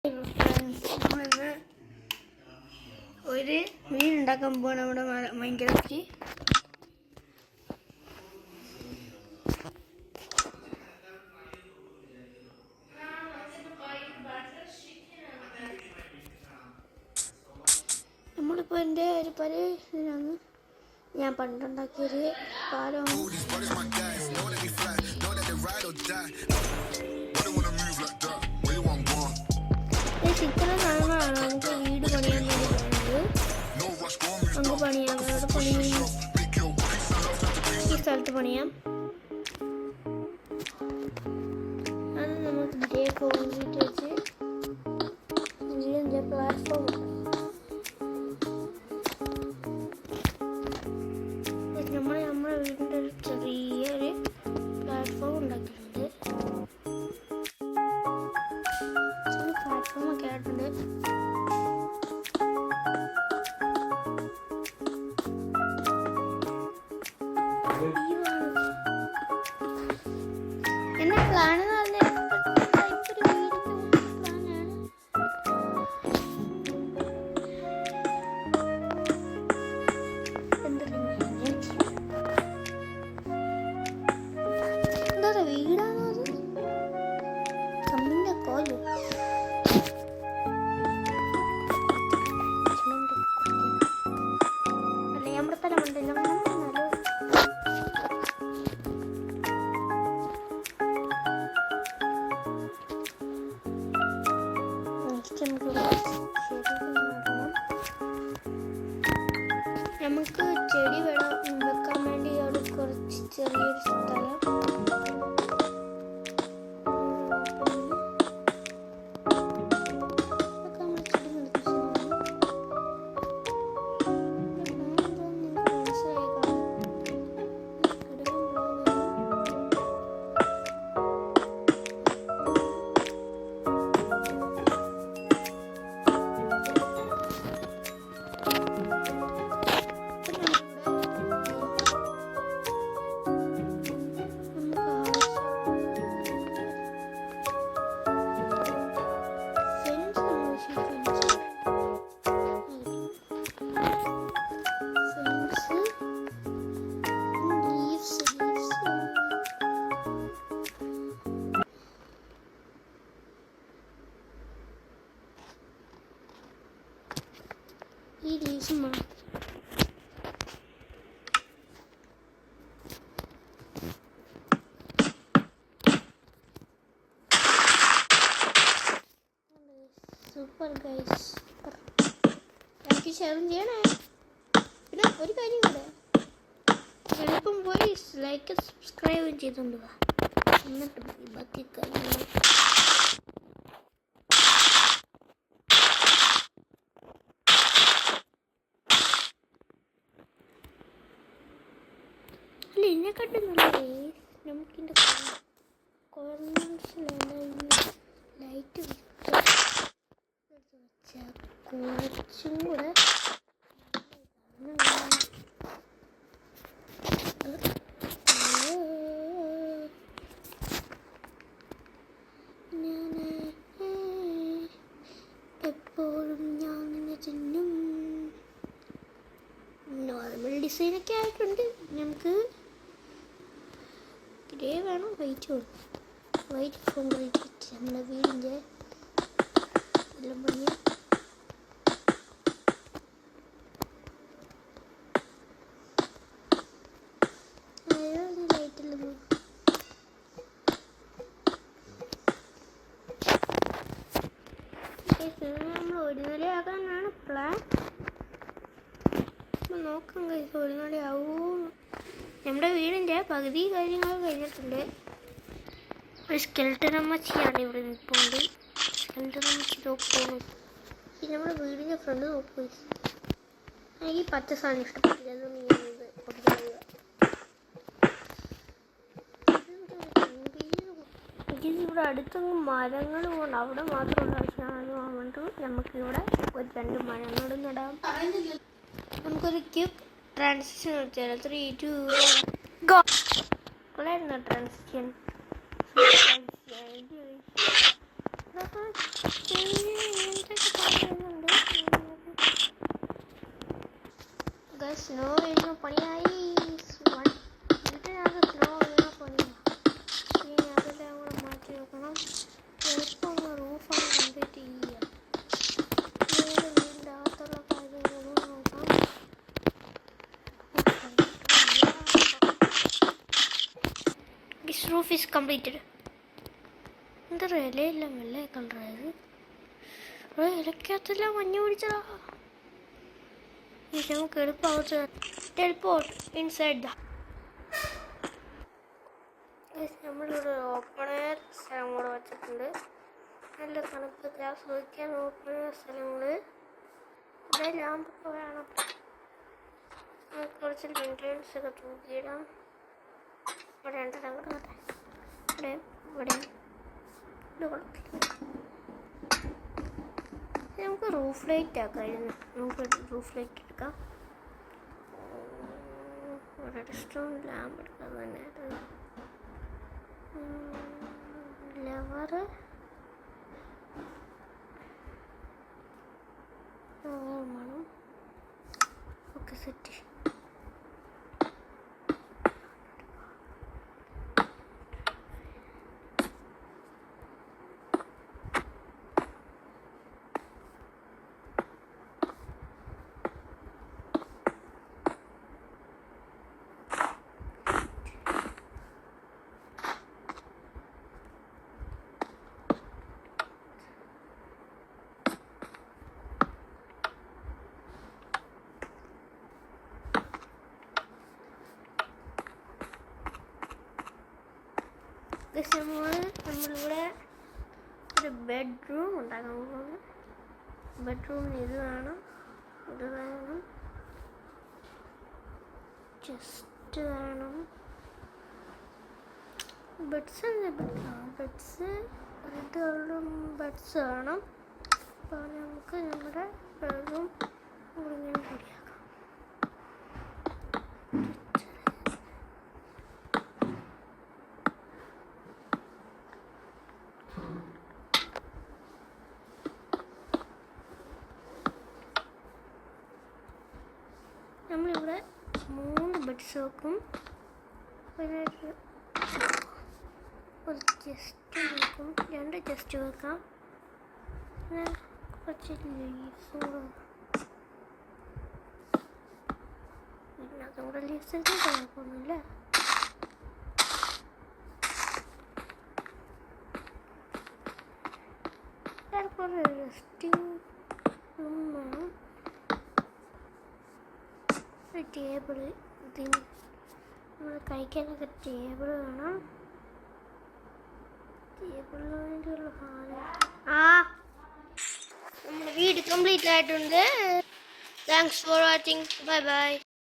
നമ്മളിന്ന് ഒരു മീൻ ഉണ്ടാക്കാൻ പോവാണ് നമ്മുടെ മൈൻക്രാഫ്റ്റ്. നമ്മളിപ്പോൾ എൻ്റെ ഒരു പരിപാടിയാണ് ഞാൻ പണ്ടുണ്ടാക്കിയൊരു പാലമാണ്. ഇത്ര സാധനങ്ങളാണ് നമുക്ക് വീട് പണിയാൻ വേണ്ടി വേണ്ടത്. നമുക്ക് പണിയാം, അവിടെ പണിയാം, ഈ സ്ഥലത്ത് പണിയാം. അത് നമുക്ക് ഗ്രേ കോൺക്രീറ്റ് വെച്ച് വീടിൻ്റെ പ്ലാറ്റ്ഫോം നമ്മുടെ വീടിൻ്റെ ഒരു ചെറിയൊരു പ്ലാറ്റ്ഫോം ഉണ്ടാക്കിയിട്ടുണ്ട്. പ്ലാറ്റ്ഫോമൊക്കെ ആയിട്ടുണ്ട്. എന്റെ പ്ലാൻ എന്ന് പറഞ്ഞാൽ എന്താ വീടാണോ അത് കമ്മിന്റെ കോല് നമുക്ക് ചെടി വെക്കാൻ വേണ്ടി അവിടെ കുറച്ച് ചെറിയൊരു സ്ഥലം ഈ ലീവ്സുമാണ്. സൂപ്പർ ഗൈസ്, എനിക്ക് ഷെയർ ചെയ്യണേ. പിന്നെ ഒരു കാര്യം കൂടെ, എളുപ്പം പോയി ലൈക്ക് സബ്സ്ക്രൈബ് ചെയ്തുകൊണ്ട് വാ, എന്നിട്ട് ബാക്കി കാര്യങ്ങൾ. അല്ല എന്നെ കണ്ടുന്നുണ്ടേ, നമുക്കിൻ്റെ കോർണേഴ്സിലെല്ലാം ലൈറ്റ് വെച്ചാൽ കുറച്ചും കൂടെ എപ്പോഴും ഞാൻ നിന്നെ ചെന്നും. നോർമൽ ഡിസൈനൊക്കെ ആയിട്ടുണ്ട്. നമുക്ക് ഗ്രേ വേണം, വൈറ്റ് വേണം. വൈറ്റ് കോൺക്രീറ്റ് വെച്ച് നമ്മുടെ വീടിൻ്റെ എല്ലാം പണിയാം. ലൈറ്റെല്ലാം നമ്മൾ ഒരു നിലയാകാനാണ് പ്ലാൻ. നോക്കാം കഴിച്ചു ഒരു നിലയാവൂ. നമ്മുടെ വീടിൻ്റെ പകുതി കാര്യങ്ങൾ കഴിഞ്ഞിട്ടുണ്ട്. ഒരു സ്കെൽട്ടൻ അമ്മച്ചിയാണ് ഇവിടെ നിൽപ്പുണ്ട്. സ്കെൽട്ടൻ അമ്മച്ചി നോക്കുന്നു. പിന്നെ നമ്മുടെ വീടിൻ്റെ ഫ്രണ്ട് നോക്കുക. എനിക്ക് പച്ച സാധനം ഇഷ്ടപ്പെട്ടില്ല, അതൊന്നും ഞാനിത് കൊണ്ടുപോവുക. ഇവിടെ അടുത്തൊന്നും മരങ്ങൾ കൊണ്ട് അവിടെ മാത്രമുള്ള ആവശ്യമാണ് പറഞ്ഞിട്ട് നമുക്കിവിടെ ഒരു 2 മരങ്ങളും നടാം. നമുക്കൊരു ക്വിക്ക് ട്രാൻസിഷൻ വെച്ചാൽ 3, 2, 1 ഗോ. കൊള്ളായിരുന്നു ട്രാൻസിഷൻ. കംപ്ലീറ്റഡ്. എന്താ ഇലയില്ല വെള്ള കളറായത്. ഇലക്കകത്തെല്ലാം മഞ്ഞ് പിടിച്ചതാ. നമുക്ക് എളുപ്പമാവത്ത് ടെലിപ്പോർട്ട് ഇൻസൈഡ് ദ. നമ്മളിവിടെ ഓപ്പൺ എയർ സ്ഥലം കൂടെ വെച്ചിട്ടുണ്ട്. നല്ല തണുപ്പൊക്കെ ആസ്വദിക്കാൻ ഓപ്പൺ എയർ സ്ഥലങ്ങൾ. ഇവിടെ ലാമ്പൊക്കെ വേണം. കുറച്ച് ലെൻറ്റേൺസ് ഒക്കെ തൂക്കിയിടാം. ഇവിടെ ഉണ്ടെല്ലാം കിടക്കട്ടെ. ഇവിടെ ഇത് കുഴപ്പമില്ല. നമുക്ക് റൂഫ് ലൈറ്റ് ആക്കാമായിരുന്നു. നമുക്ക് റൂഫ് ലൈറ്റ് എടുക്കാം. ഒരു സ്റ്റോൺ ലാമ്പ് എടുക്കാം. തന്നെ ലവർ വേണം. Okay set. നമ്മളിവിടെ ഒരു ബെഡ്റൂം ഉണ്ടാക്കാൻ പോകുന്നു. ബെഡ്റൂമിന് ഇത് വേണം, ഇത് വേണം, ചെസ്റ്റ് വേണം, ബെഡ്സ് ബെഡ്സ് വേണം. അപ്പോൾ നമുക്ക് നമ്മുടെ ബെഡ്റൂം ഇങ്ങനെ റെഡിയാക്കാം. നമ്മളിവിടെ 3 ബെഡ്സ് വെക്കും. പിന്നെ ഒരു ചെസ്റ്റ് വെക്കും, 2 ചെസ്റ്റ് വെക്കാം. പിന്നെ കുറച്ച് ലീവ്സും ഇതിനകത്തും കൂടെ ലീവ്സ് ഒക്കെ കുഴപ്പമൊന്നുമില്ല. കുറേ റെസ്റ്റിംഗ് റൂം വേണം. ഒരു ടേബിൾ, ഇതിന് നമ്മൾ കഴിക്കാനൊക്കെ ടേബിൾ വേണം. ടേബിളിന് വേണ്ടിയുള്ള നമ്മുടെ വീട് കംപ്ലീറ്റ് ആയിട്ടുണ്ട്. Thanks for watching. Bye bye.